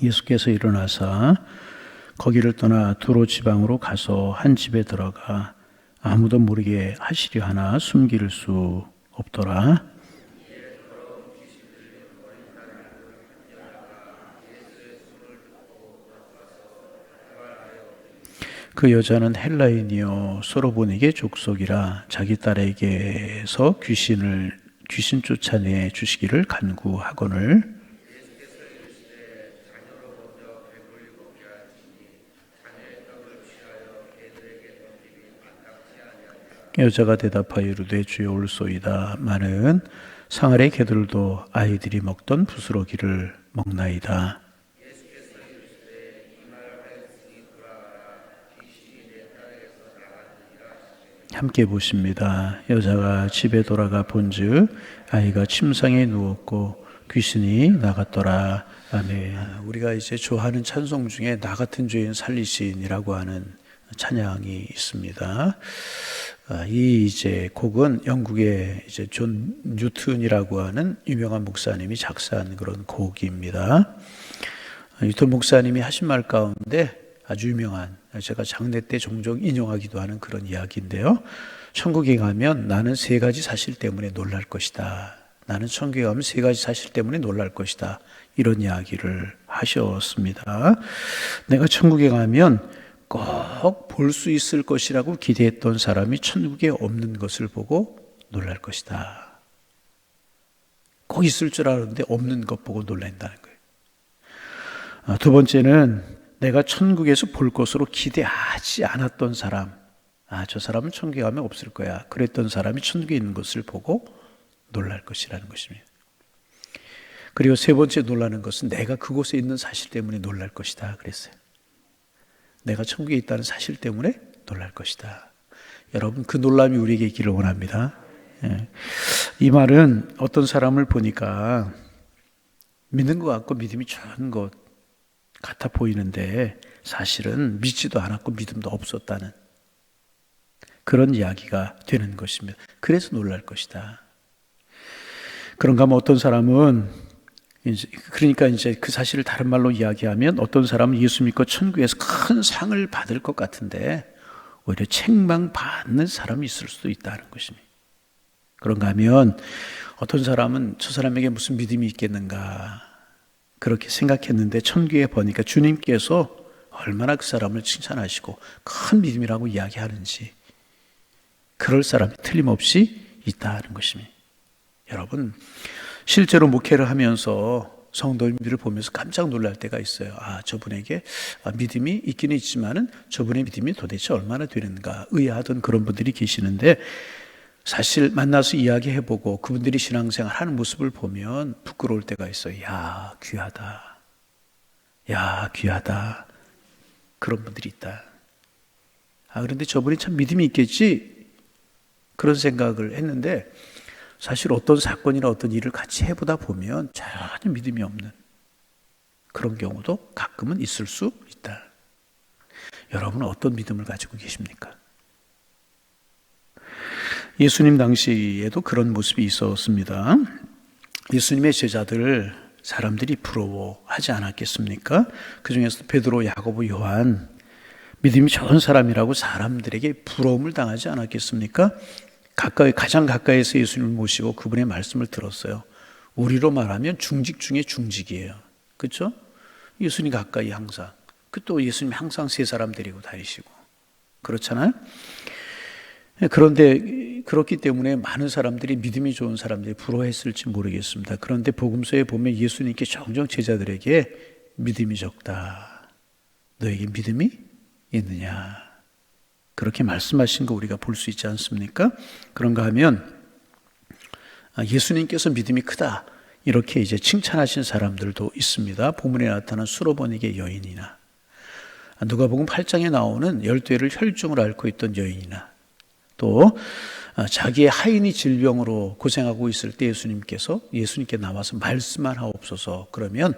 예수께서 일어나사 거기를 떠나 두로 지방으로 가서 한 집에 들어가 아무도 모르게 하시려 하나 숨길 수 없더라. 그 여자는 헬라인이요 소로보닉의 족속이라 자기 딸에게서 귀신 쫓아내 주시기를 간구하거늘 여자가 대답하여 이르되 주여 올소이다. 많은 상아래 개들도 아이들이 먹던 부스러기를 먹나이다. 함께 보십니다. 여자가 집에 돌아가 본즉 아이가 침상에 누웠고 귀신이 나갔더라. 아멘. 우리가 이제 좋아하는 찬송 중에 나 같은 죄인 살리신이라고 하는 찬양이 있습니다. 이 이제 곡은 영국의 이제 존 뉴튼이라고 하는 유명한 목사님이 작사한 그런 곡입니다. 뉴튼 목사님이 하신 말 가운데 아주 유명한, 제가 장례 때 종종 인용하기도 하는 그런 이야기인데요. 천국에 가면 나는 세 가지 사실 때문에 놀랄 것이다. 나는 천국에 가면 세 가지 사실 때문에 놀랄 것이다. 이런 이야기를 하셨습니다. 내가 천국에 가면 꼭 볼 수 있을 것이라고 기대했던 사람이 천국에 없는 것을 보고 놀랄 것이다. 꼭 있을 줄 알았는데 없는 것 보고 놀란다는 거예요. 두 번째는 내가 천국에서 볼 것으로 기대하지 않았던 사람, 저 사람은 천국에 가면 없을 거야. 그랬던 사람이 천국에 있는 것을 보고 놀랄 것이라는 것입니다. 그리고 세 번째 놀라는 것은 내가 그곳에 있는 사실 때문에 놀랄 것이다 그랬어요. 내가 천국에 있다는 사실 때문에 놀랄 것이다. 여러분, 그 놀람이 우리에게 있기를 원합니다. 이 말은 어떤 사람을 보니까 믿는 것 같고 믿음이 좋은 것 같아 보이는데 사실은 믿지도 않았고 믿음도 없었다는 그런 이야기가 되는 것입니다. 그래서 놀랄 것이다. 그런가 하면 어떤 사람은 그러니까 이제 그 사실을 다른 말로 이야기하면 어떤 사람은 예수 믿고 천국에서 큰 상을 받을 것 같은데 오히려 책망받는 사람이 있을 수도 있다는 것입니다. 그런가 하면 어떤 사람은 저 사람에게 무슨 믿음이 있겠는가 그렇게 생각했는데 천국에 보니까 주님께서 얼마나 그 사람을 칭찬하시고 큰 믿음이라고 이야기하는지 그럴 사람이 틀림없이 있다는 것입니다. 여러분, 실제로 목회를 하면서 성도님들을 보면서 깜짝 놀랄 때가 있어요. 저분에게 믿음이 있기는 있지만은 저분의 믿음이 도대체 얼마나 되는가 의아하던 그런 분들이 계시는데 사실 만나서 이야기해보고 그분들이 신앙생활 하는 모습을 보면 부끄러울 때가 있어요. 야, 귀하다. 야, 귀하다. 그런 분들이 있다. 그런데 저분이 참 믿음이 있겠지? 그런 생각을 했는데 사실 어떤 사건이나 어떤 일을 같이 해보다 보면 전혀 믿음이 없는 그런 경우도 가끔은 있을 수 있다. 여러분은 어떤 믿음을 가지고 계십니까? 예수님 당시에도 그런 모습이 있었습니다. 예수님의 제자들 사람들이 부러워하지 않았겠습니까? 그 중에서 베드로, 야고보, 요한 믿음이 좋은 사람이라고 사람들에게 부러움을 당하지 않았겠습니까? 가장 가까이에서 예수님을 모시고 그분의 말씀을 들었어요. 우리로 말하면 중직 중에 중직이에요. 그렇죠? 예수님 가까이 항상. 또 예수님 항상 세 사람 데리고 다니시고. 그렇잖아요? 그런데 그렇기 때문에 많은 사람들이 믿음이 좋은 사람들이 부러워했을지 모르겠습니다. 그런데 복음서에 보면 예수님께 종종 제자들에게 믿음이 적다. 너에게 믿음이 있느냐? 그렇게 말씀하신 거 우리가 볼 수 있지 않습니까? 그런가 하면 예수님께서 믿음이 크다 이렇게 이제 칭찬하신 사람들도 있습니다. 본문에 나타난 수로보닉의 여인이나 누가복음 8장에 나오는 12를 혈중을 앓고 있던 여인이나 또 자기의 하인이 질병으로 고생하고 있을 때 예수님께 나와서 말씀만 하옵소서. 그러면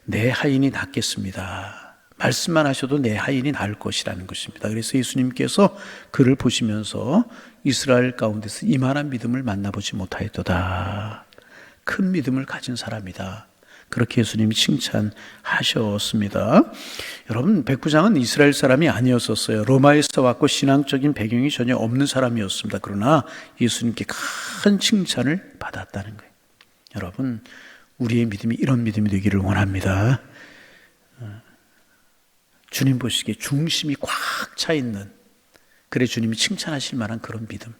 내 하인이 낫겠습니다. 말씀만 하셔도 내 하인이 나을 것이라는 것입니다. 그래서 예수님께서 그를 보시면서 이스라엘 가운데서 이만한 믿음을 만나보지 못하였도다. 큰 믿음을 가진 사람이다. 그렇게 예수님이 칭찬하셨습니다. 여러분, 백부장은 이스라엘 사람이 아니었었어요. 로마에서 왔고 신앙적인 배경이 전혀 없는 사람이었습니다. 그러나 예수님께 큰 칭찬을 받았다는 거예요. 여러분, 우리의 믿음이 이런 믿음이 되기를 원합니다. 주님 보시기에 중심이 꽉 차 있는, 그래 주님이 칭찬하실 만한 그런 믿음.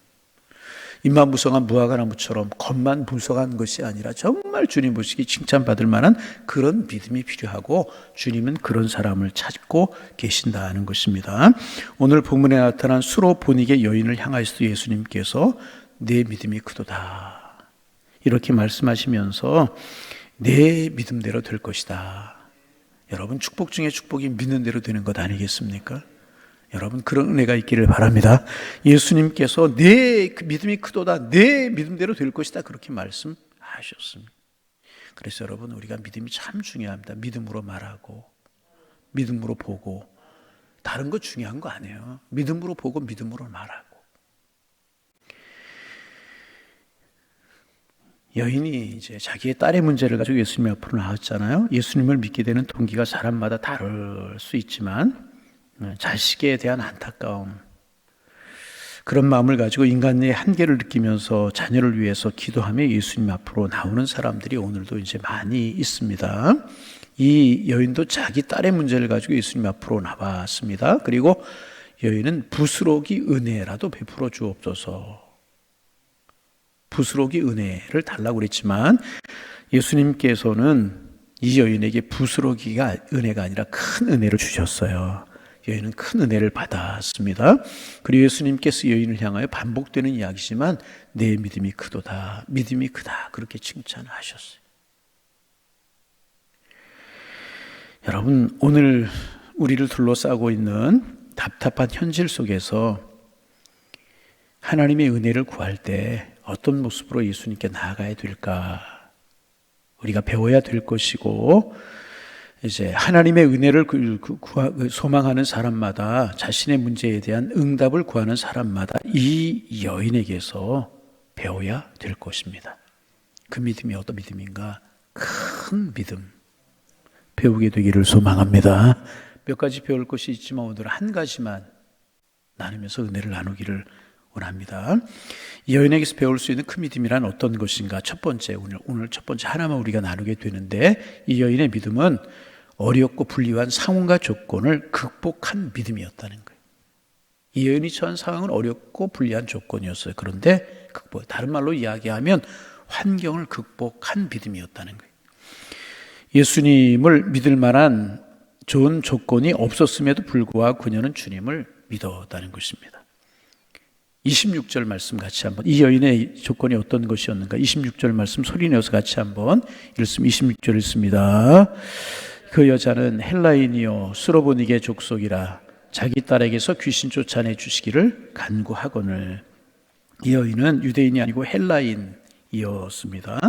입만 무성한 무화과 나무처럼 겉만 무성한 것이 아니라 정말 주님 보시기에 칭찬받을 만한 그런 믿음이 필요하고, 주님은 그런 사람을 찾고 계신다는 것입니다. 오늘 본문에 나타난 수로보닉의 여인을 향하여서 예수님께서 내 믿음이 크도다 이렇게 말씀하시면서 내 믿음대로 될 것이다. 여러분, 축복 중에 축복이 믿는 대로 되는 것 아니겠습니까? 여러분, 그런 은혜가 있기를 바랍니다. 예수님께서 내 믿음이 크도다, 내 믿음대로 될 것이다, 그렇게 말씀하셨습니다. 그래서 여러분, 우리가 믿음이 참 중요합니다. 믿음으로 말하고 믿음으로 보고, 다른 거 중요한 거 아니에요. 믿음으로 보고 믿음으로 말하고. 여인이 이제 자기의 딸의 문제를 가지고 예수님 앞으로 나왔잖아요. 예수님을 믿게 되는 동기가 사람마다 다를 수 있지만 자식에 대한 안타까움, 그런 마음을 가지고 인간의 한계를 느끼면서 자녀를 위해서 기도하며 예수님 앞으로 나오는 사람들이 오늘도 이제 많이 있습니다. 이 여인도 자기 딸의 문제를 가지고 예수님 앞으로 나왔습니다. 그리고 여인은 부스러기 은혜라도 베풀어 주옵소서, 부스러기 은혜를 달라고 그랬지만 예수님께서는 이 여인에게 부스러기가 은혜가 아니라 큰 은혜를 주셨어요. 여인은 큰 은혜를 받았습니다. 그리고 예수님께서 여인을 향하여 반복되는 이야기지만 내 믿음이 크도다, 믿음이 크다, 그렇게 칭찬하셨어요. 여러분, 오늘 우리를 둘러싸고 있는 답답한 현실 속에서 하나님의 은혜를 구할 때 어떤 모습으로 예수님께 나아가야 될까, 우리가 배워야 될 것이고, 이제 하나님의 은혜를 소망하는 사람마다, 자신의 문제에 대한 응답을 구하는 사람마다 이 여인에게서 배워야 될 것입니다. 그 믿음이 어떤 믿음인가? 큰 믿음 배우게 되기를 소망합니다. 몇 가지 배울 것이 있지만 오늘 한 가지만 나누면서 은혜를 나누기를 원합니다. 이 여인에게서 배울 수 있는 큰 믿음이란 어떤 것인가? 첫 번째, 오늘 첫 번째 하나만 우리가 나누게 되는데, 이 여인의 믿음은 어렵고 불리한 상황과 조건을 극복한 믿음이었다는 거예요. 이 여인이 처한 상황은 어렵고 불리한 조건이었어요. 그런데 다른 말로 이야기하면 환경을 극복한 믿음이었다는 거예요. 예수님을 믿을 만한 좋은 조건이 없었음에도 불구하고 그녀는 주님을 믿었다는 것입니다. 26절 말씀 같이 한번, 이 여인의 조건이 어떤 것이었는가? 26절 말씀 소리내어서 같이 한번 읽습니다. 26절 읽습니다. 그 여자는 헬라인이요 수로보닉의 족속이라 자기 딸에게서 귀신 쫓아내 주시기를 간구하거늘. 이 여인은 유대인이 아니고 헬라인이었습니다.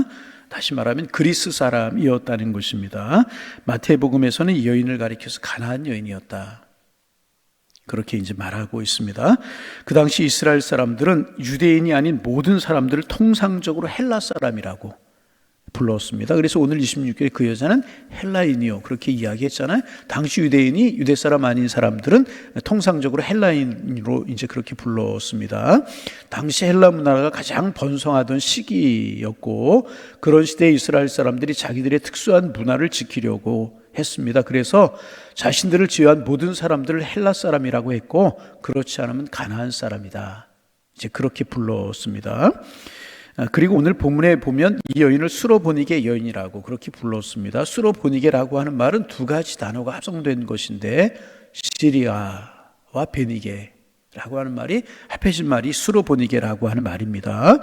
다시 말하면 그리스 사람이었다는 것입니다. 마태복음에서는 이 여인을 가리켜서 가나안 여인이었다, 그렇게 이제 말하고 있습니다. 그 당시 이스라엘 사람들은 유대인이 아닌 모든 사람들을 통상적으로 헬라 사람이라고 불렀습니다. 그래서 오늘 26절에 그 여자는 헬라인이요, 그렇게 이야기했잖아요. 당시 유대인이 유대 사람 아닌 사람들은 통상적으로 헬라인으로 이제 그렇게 불렀습니다. 당시 헬라 문화가 가장 번성하던 시기였고, 그런 시대에 이스라엘 사람들이 자기들의 특수한 문화를 지키려고 했습니다. 그래서 자신들을 제외한 모든 사람들을 헬라 사람이라고 했고, 그렇지 않으면 가나안 사람이다, 이제 그렇게 불렀습니다. 그리고 오늘 본문에 보면 이 여인을 수로보닉의 여인이라고 그렇게 불렀습니다. 수로보니게라고 하는 말은 두 가지 단어가 합성된 것인데, 시리아와 베니게라고 하는 말이 합해진 말이 수로보니게라고 하는 말입니다.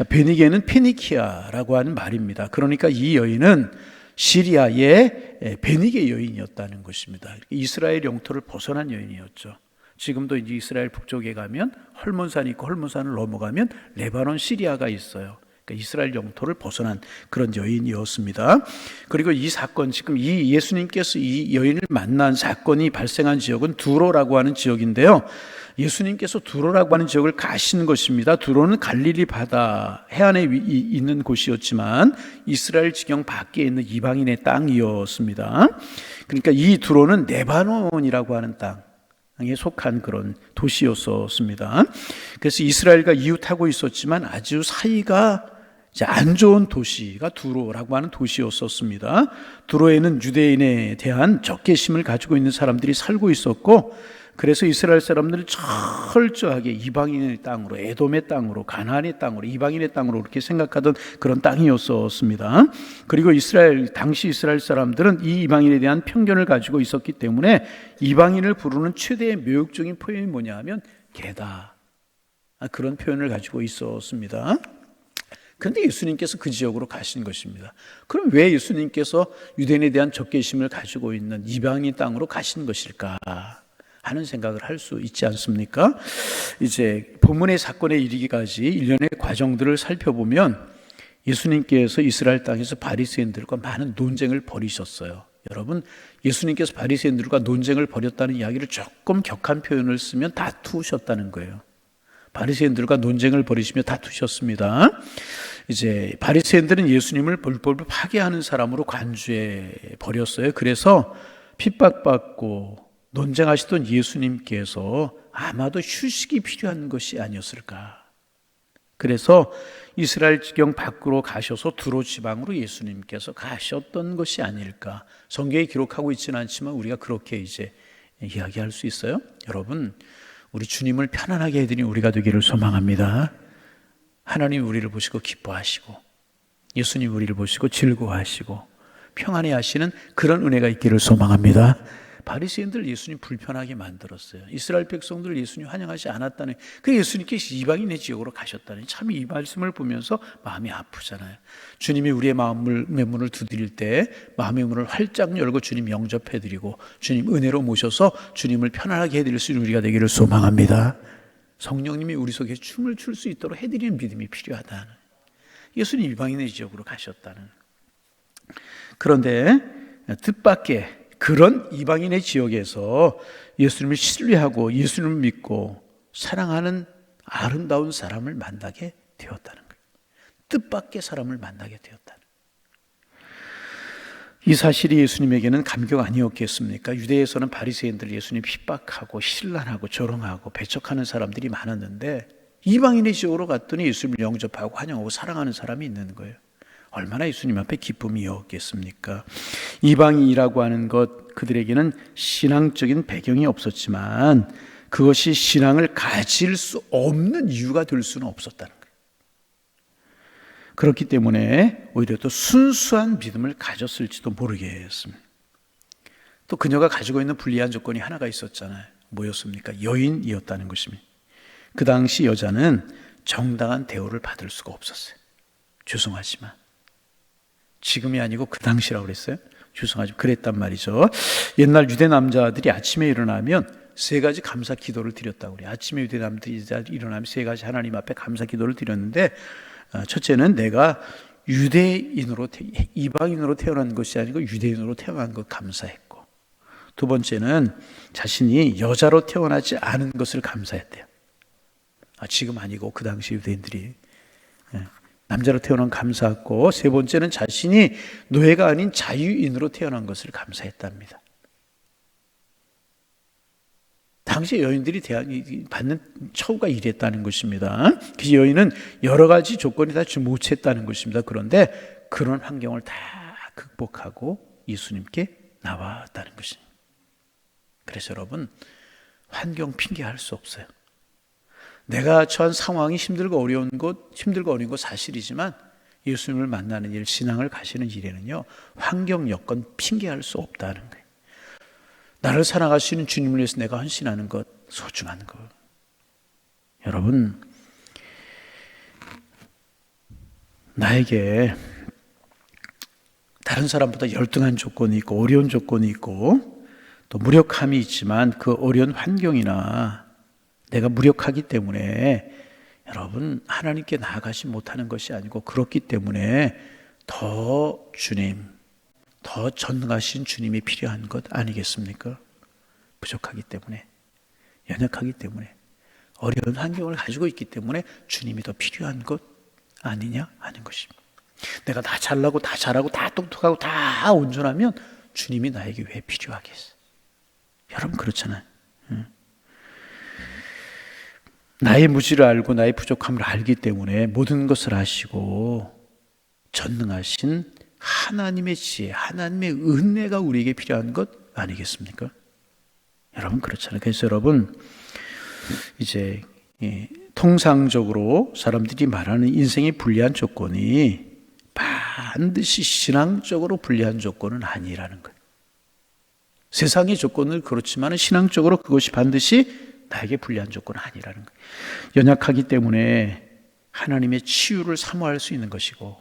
베니게는 페니키아라고 하는 말입니다. 그러니까 이 여인은 시리아의 베니게 여인이었다는 것입니다. 이스라엘 영토를 벗어난 여인이었죠. 지금도 이제 이스라엘 북쪽에 가면 헐몬산이 있고, 헐몬산을 넘어가면 레바논 시리아가 있어요. 그러니까 이스라엘 영토를 벗어난 그런 여인이었습니다. 그리고 이 사건, 지금 이 예수님께서 이 여인을 만난 사건이 발생한 지역은 두로라고 하는 지역인데요. 예수님께서 두로라고 하는 지역을 가신 것입니다. 두로는 갈릴리 바다 해안에 있는 곳이었지만 이스라엘 지경 밖에 있는 이방인의 땅이었습니다. 그러니까 이 두로는 레바논이라고 하는 땅에 속한 그런 도시였었습니다. 그래서 이스라엘과 이웃하고 있었지만 아주 사이가 안 좋은 도시가 두로라고 하는 도시였었습니다. 두로에는 유대인에 대한 적개심을 가지고 있는 사람들이 살고 있었고, 그래서 이스라엘 사람들은 철저하게 이방인의 땅으로, 에돔의 땅으로, 가나안의 땅으로, 이방인의 땅으로 그렇게 생각하던 그런 땅이었습니다. 그리고 당시 이스라엘 사람들은 이 이방인에 대한 편견을 가지고 있었기 때문에 이방인을 부르는 최대의 묘욕적인 표현이 뭐냐 하면 개다, 그런 표현을 가지고 있었습니다. 그런데 예수님께서 그 지역으로 가신 것입니다. 그럼 왜 예수님께서 유대인에 대한 적개심을 가지고 있는 이방인 땅으로 가신 것일까 하는 생각을 할 수 있지 않습니까? 이제 본문의 사건에 이르기까지 일련의 과정들을 살펴보면 예수님께서 이스라엘 땅에서 바리새인들과 많은 논쟁을 벌이셨어요. 여러분, 예수님께서 바리새인들과 논쟁을 벌였다는 이야기를 조금 격한 표현을 쓰면 다투셨다는 거예요. 바리새인들과 논쟁을 벌이시며 다투셨습니다. 이제 바리새인들은 예수님을 불법을 파괴하는 사람으로 간주해 버렸어요. 그래서 핍박받고 논쟁하시던 예수님께서 아마도 휴식이 필요한 것이 아니었을까. 그래서 이스라엘 지경 밖으로 가셔서 두로 지방으로 예수님께서 가셨던 것이 아닐까. 성경에 기록하고 있지는 않지만 우리가 그렇게 이제 이야기할 수 있어요. 여러분, 우리 주님을 편안하게 해드린 우리가 되기를 소망합니다. 하나님 우리를 보시고 기뻐하시고, 예수님 우리를 보시고 즐거워하시고 평안해 하시는 그런 은혜가 있기를 소망합니다. 바리새인들 예수님 불편하게 만들었어요. 이스라엘 백성들 예수님 환영하지 않았다는, 그 예수님께서 이방인의 지역으로 가셨다니, 참 이 말씀을 보면서 마음이 아프잖아요. 주님이 우리의 마음의 문을 두드릴 때 마음의 문을 활짝 열고 주님 영접해드리고 주님 은혜로 모셔서 주님을 편안하게 해드릴 수 있는 우리가 되기를 소망합니다. 성령님이 우리 속에 춤을 출 수 있도록 해드리는 믿음이 필요하다는, 예수님 이방인의 지역으로 가셨다는. 그런데 뜻밖의 그런 이방인의 지역에서 예수님을 신뢰하고 예수님을 믿고 사랑하는 아름다운 사람을 만나게 되었다는 거예요. 뜻밖의 사람을 만나게 되었다는 거예요. 이 사실이 예수님에게는 감격 아니었겠습니까? 유대에서는 바리새인들 예수님 핍박하고 신란하고 조롱하고 배척하는 사람들이 많았는데 이방인의 지역으로 갔더니 예수님을 영접하고 환영하고 사랑하는 사람이 있는 거예요. 얼마나 예수님 앞에 기쁨이었겠습니까? 이방인이라고 하는 것, 그들에게는 신앙적인 배경이 없었지만 그것이 신앙을 가질 수 없는 이유가 될 수는 없었다는 거예요. 그렇기 때문에 오히려 또 순수한 믿음을 가졌을지도 모르겠습니다. 또 그녀가 가지고 있는 불리한 조건이 하나가 있었잖아요. 뭐였습니까? 여인이었다는 것입니다. 그 당시 여자는 정당한 대우를 받을 수가 없었어요. 죄송하지만. 지금이 아니고 그 당시라고 그랬어요. 죄송하지만 그랬단 말이죠. 옛날 유대 남자들이 아침에 일어나면 세 가지 감사 기도를 드렸다고 그래요. 아침에 유대 남자들이 일어나면 세 가지 하나님 앞에 감사 기도를 드렸는데, 첫째는 내가 이방인으로 태어난 것이 아니고 유대인으로 태어난 것 감사했고, 두 번째는 자신이 여자로 태어나지 않은 것을 감사했대요. 지금 아니고 그 당시 유대인들이 남자로 태어난 감사했고, 세 번째는 자신이 노예가 아닌 자유인으로 태어난 것을 감사했답니다. 당시 여인들이 받는 처우가 이랬다는 것입니다. 그 여인은 여러 가지 조건이 다 모치했다는 것입니다. 그런데 그런 환경을 다 극복하고 예수님께 나왔다는 것입니다. 그래서 여러분, 환경 핑계할 수 없어요. 내가 처한 상황이 힘들고 어려운 것 사실이지만 예수님을 만나는 일, 신앙을 가시는 일에는요, 환경 여건 핑계할 수 없다는 거예요. 나를 사랑하시는 주님을 위해서 내가 헌신하는 것, 소중한 것. 여러분, 나에게 다른 사람보다 열등한 조건이 있고 어려운 조건이 있고 또 무력함이 있지만 그 어려운 환경이나 내가 무력하기 때문에 여러분, 하나님께 나아가지 못하는 것이 아니고 그렇기 때문에 더 전능하신 주님이 필요한 것 아니겠습니까? 부족하기 때문에, 연약하기 때문에, 어려운 환경을 가지고 있기 때문에 주님이 더 필요한 것 아니냐 하는 것입니다. 내가 다 잘나고 다 잘하고 다 똑똑하고 다 온전하면 주님이 나에게 왜 필요하겠어? 여러분, 그렇잖아요. 나의 무지를 알고 나의 부족함을 알기 때문에 모든 것을 아시고 전능하신 하나님의 지혜, 하나님의 은혜가 우리에게 필요한 것 아니겠습니까? 여러분, 그렇잖아요. 그래서 여러분, 이제 통상적으로 사람들이 말하는 인생의 불리한 조건이 반드시 신앙적으로 불리한 조건은 아니라는 거예요. 세상의 조건은 그렇지만 신앙적으로 그것이 반드시 나에게 불리한 조건은 아니라는 거예요. 연약하기 때문에 하나님의 치유를 사모할 수 있는 것이고,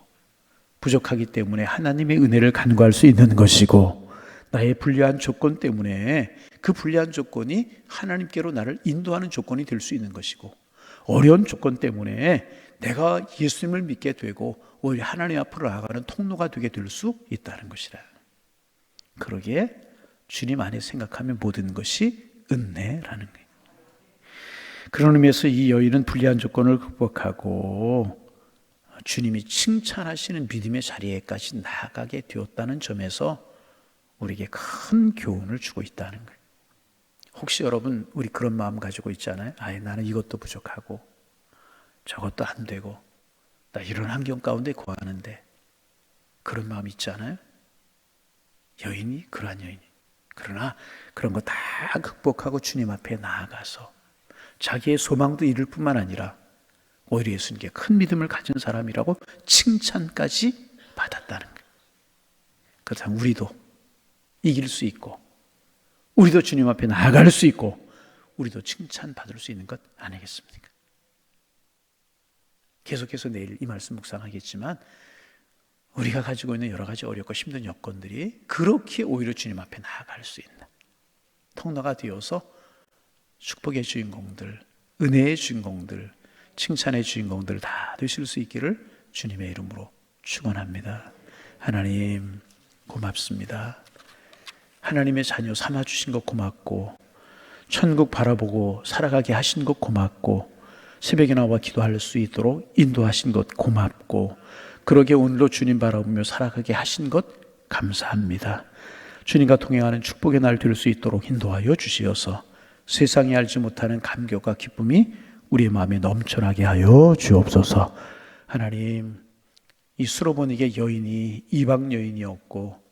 부족하기 때문에 하나님의 은혜를 간구할 수 있는 것이고, 나의 불리한 조건 때문에 그 불리한 조건이 하나님께로 나를 인도하는 조건이 될 수 있는 것이고, 어려운 조건 때문에 내가 예수님을 믿게 되고 오히려 하나님 앞으로 나아가는 통로가 되게 될 수 있다는 것이라. 그러기에 주님 안에 생각하면 모든 것이 은혜라는 거예요. 그런 의미에서 이 여인은 불리한 조건을 극복하고 주님이 칭찬하시는 믿음의 자리에까지 나아가게 되었다는 점에서 우리에게 큰 교훈을 주고 있다는 거예요. 혹시 여러분, 우리 그런 마음 가지고 있잖아요. 나는 이것도 부족하고 저것도 안 되고 나 이런 환경 가운데 거하는데, 그런 마음 있지 않아요? 여인이 그러한 여인이. 그러나 그런 거 다 극복하고 주님 앞에 나아가서 자기의 소망도 이룰 뿐만 아니라 오히려 예수님께 큰 믿음을 가진 사람이라고 칭찬까지 받았다는 거예요. 그렇다면 우리도 이길 수 있고, 우리도 주님 앞에 나아갈 수 있고, 우리도 칭찬받을 수 있는 것 아니겠습니까? 계속해서 내일 이 말씀 묵상하겠지만, 우리가 가지고 있는 여러 가지 어렵고 힘든 여건들이 그렇게 오히려 주님 앞에 나아갈 수 있는 통로가 되어서 축복의 주인공들, 은혜의 주인공들, 칭찬의 주인공들 다 되실 수 있기를 주님의 이름으로 축원합니다. 하나님, 고맙습니다. 하나님의 자녀 삼아주신 것 고맙고, 천국 바라보고 살아가게 하신 것 고맙고, 새벽에 나와 기도할 수 있도록 인도하신 것 고맙고, 그러게 오늘도 주님 바라보며 살아가게 하신 것 감사합니다. 주님과 동행하는 축복의 날 될 수 있도록 인도하여 주시어서 세상이 알지 못하는 감격과 기쁨이 우리의 마음에 넘쳐나게 하여 주옵소서. 하나님, 이 수로보니게 여인이 이방 여인이었고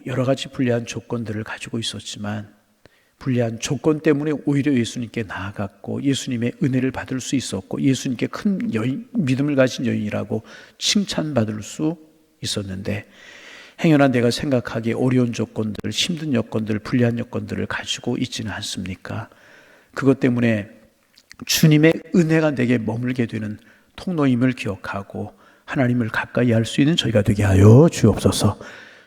여러 가지 불리한 조건들을 가지고 있었지만, 불리한 조건 때문에 오히려 예수님께 나아갔고 예수님의 은혜를 받을 수 있었고 예수님께 큰 믿음을 가진 여인이라고 칭찬받을 수 있었는데, 행여나 내가 생각하기에 어려운 조건들, 힘든 여건들, 불리한 여건들을 가지고 있지는 않습니까? 그것 때문에 주님의 은혜가 내게 머물게 되는 통로임을 기억하고 하나님을 가까이 할 수 있는 저희가 되게 하여 주옵소서.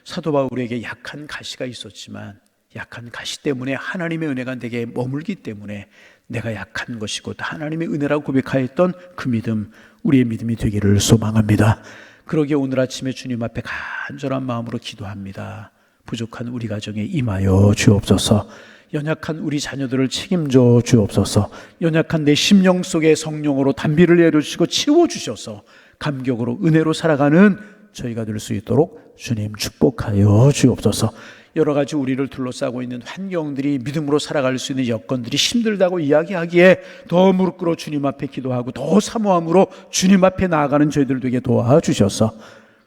사도 바울에게 약한 가시가 있었지만 약한 가시 때문에 하나님의 은혜가 내게 머물기 때문에 내가 약한 것이고 하나님의 은혜라고 고백하였던 그 믿음, 우리의 믿음이 되기를 소망합니다. 그러기에 오늘 아침에 주님 앞에 간절한 마음으로 기도합니다. 부족한 우리 가정에 임하여 주옵소서. 연약한 우리 자녀들을 책임져 주옵소서. 연약한 내 심령 속에 성령으로 단비를 내려주시고 치워주셔서 감격으로 은혜로 살아가는 저희가 될 수 있도록 주님 축복하여 주옵소서. 여러 가지 우리를 둘러싸고 있는 환경들이, 믿음으로 살아갈 수 있는 여건들이 힘들다고 이야기하기에 더 무릎 꿇어 주님 앞에 기도하고 더 사모함으로 주님 앞에 나아가는 저희들 되게 도와주셔서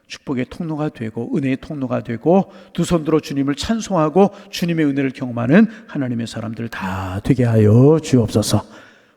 축복의 통로가 되고 은혜의 통로가 되고 두 손 들어 주님을 찬송하고 주님의 은혜를 경험하는 하나님의 사람들 다 되게 하여 주옵소서.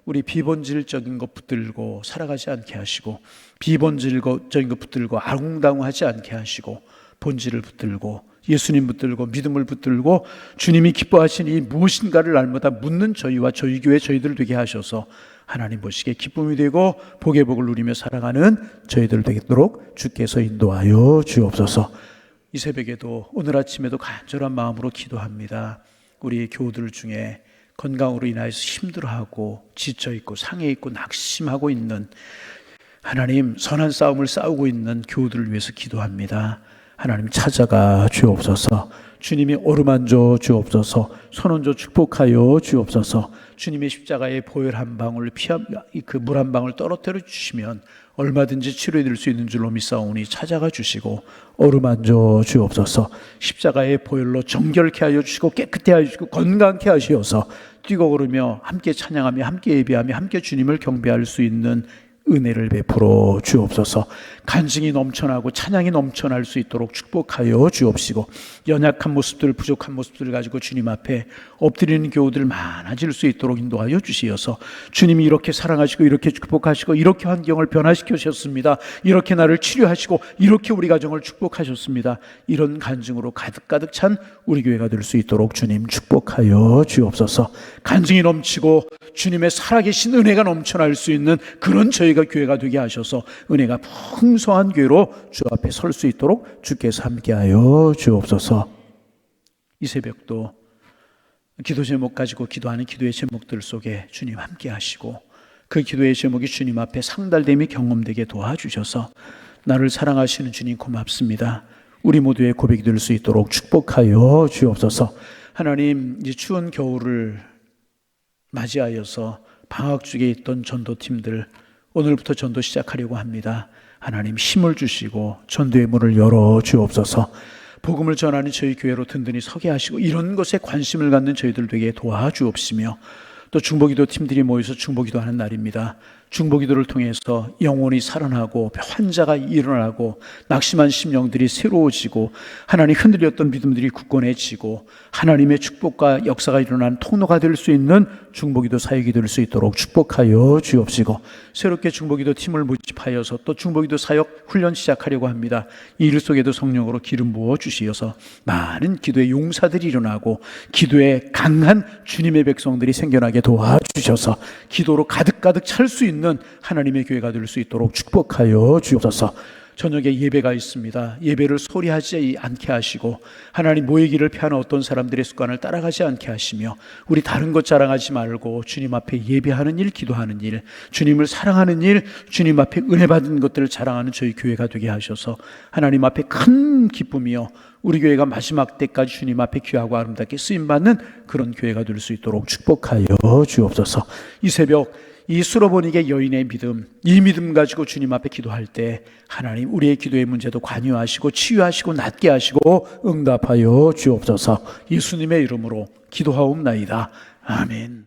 우리 비본질적인 것 붙들고 살아가지 않게 하시고, 비본질적인 것 붙들고 아웅다웅하지 않게 하시고, 본질을 붙들고 예수님 붙들고 믿음을 붙들고 주님이 기뻐하신 이 무엇인가를 날마다 묻는 저희와 저희 교회 저희들 되게 하셔서 하나님 보시기에 기쁨이 되고 복의 복을 누리며 살아가는 저희들 되도록 주께서 인도하여 주옵소서. 이 새벽에도 오늘 아침에도 간절한 마음으로 기도합니다. 우리 교우들 중에 건강으로 인하여서 힘들어하고 지쳐있고 상해있고 낙심하고 있는 하나님, 선한 싸움을 싸우고 있는 교우들을 위해서 기도합니다. 하나님 찾아가 주옵소서. 주님이 어루만져 주옵소서. 손얹어 축복하여 주옵소서. 주님의 십자가의 보혈 한 방울, 그 물 한 방울 떨어뜨려 주시면 얼마든지 치료해드릴 수 있는 줄로 믿사오니 찾아가 주시고 어루만져 주옵소서. 십자가의 보혈로 정결케 하여 주시고 깨끗게 하여 주시고 건강케 하시어서 뛰고 걸으며 함께 찬양하며 함께 예배하며 함께 주님을 경배할 수 있는 은혜를 베풀어 주옵소서. 간증이 넘쳐나고 찬양이 넘쳐날 수 있도록 축복하여 주옵시고 연약한 모습들, 부족한 모습들을 가지고 주님 앞에 엎드리는 교우들 많아질 수 있도록 인도하여 주시어서 주님이 이렇게 사랑하시고 이렇게 축복하시고 이렇게 환경을 변화시켜 주셨습니다. 이렇게 나를 치료하시고 이렇게 우리 가정을 축복하셨습니다. 이런 간증으로 가득가득 찬 우리 교회가 될 수 있도록 주님 축복하여 주옵소서. 간증이 넘치고 주님의 살아계신 은혜가 넘쳐날 수 있는 그런 저희가 교회가 되게 하셔서 은혜가 풍성한 교회로 주 앞에 설 수 있도록 주께서 함께하여 주옵소서. 이 새벽도 기도 제목 가지고 기도하는 기도의 제목들 속에 주님 함께하시고 그 기도의 제목이 주님 앞에 상달됨이 경험되게 도와주셔서 나를 사랑하시는 주님 고맙습니다. 우리 모두의 고백이 될 수 있도록 축복하여 주옵소서. 하나님, 이제 추운 겨울을 맞이하여서 방학 중에 있던 전도팀들 오늘부터 전도 시작하려고 합니다. 하나님 힘을 주시고 전도의 문을 열어 주옵소서. 복음을 전하는 저희 교회로 든든히 서게 하시고 이런 것에 관심을 갖는 저희들 되게 도와주옵시며 또 중보기도 팀들이 모여서 중보기도 하는 날입니다. 중보기도를 통해서 영혼이 살아나고 환자가 일어나고 낙심한 심령들이 새로워지고 하나님 흔들렸던 믿음들이 굳건해지고 하나님의 축복과 역사가 일어나는 통로가 될 수 있는 중보기도 사역이 될 수 있도록 축복하여 주옵시고 새롭게 중보기도 팀을 모집하여서 또 중보기도 사역 훈련 시작하려고 합니다. 이 일 속에도 성령으로 기름 부어 주시어서 많은 기도의 용사들이 일어나고 기도에 강한 주님의 백성들이 생겨나게 도와주셔서 기도로 가득가득 찰 수 있는 하나님의 교회가 될 수 있도록 축복하여 주옵소서. 저녁에 예배가 있습니다. 예배를 소리하지 않게 하시고 하나님 모이기를 피하는 어떤 사람들의 습관을 따라가지 않게 하시며 우리 다른 것 자랑하지 말고 주님 앞에 예배하는 일, 기도하는 일, 주님을 사랑하는 일, 주님 앞에 은혜 받은 것들을 자랑하는 저희 교회가 되게 하셔서 하나님 앞에 큰 기쁨이요 우리 교회가 마지막 때까지 주님 앞에 귀하고 아름답게 쓰임받는 그런 교회가 될 수 있도록 축복하여 주옵소서. 이 새벽 이 수로보니게 여인의 믿음, 이 믿음 가지고 주님 앞에 기도할 때 하나님 우리의 기도의 문제도 관여하시고 치유하시고 낫게 하시고 응답하여 주옵소서. 예수님의 이름으로 기도하옵나이다. 아멘.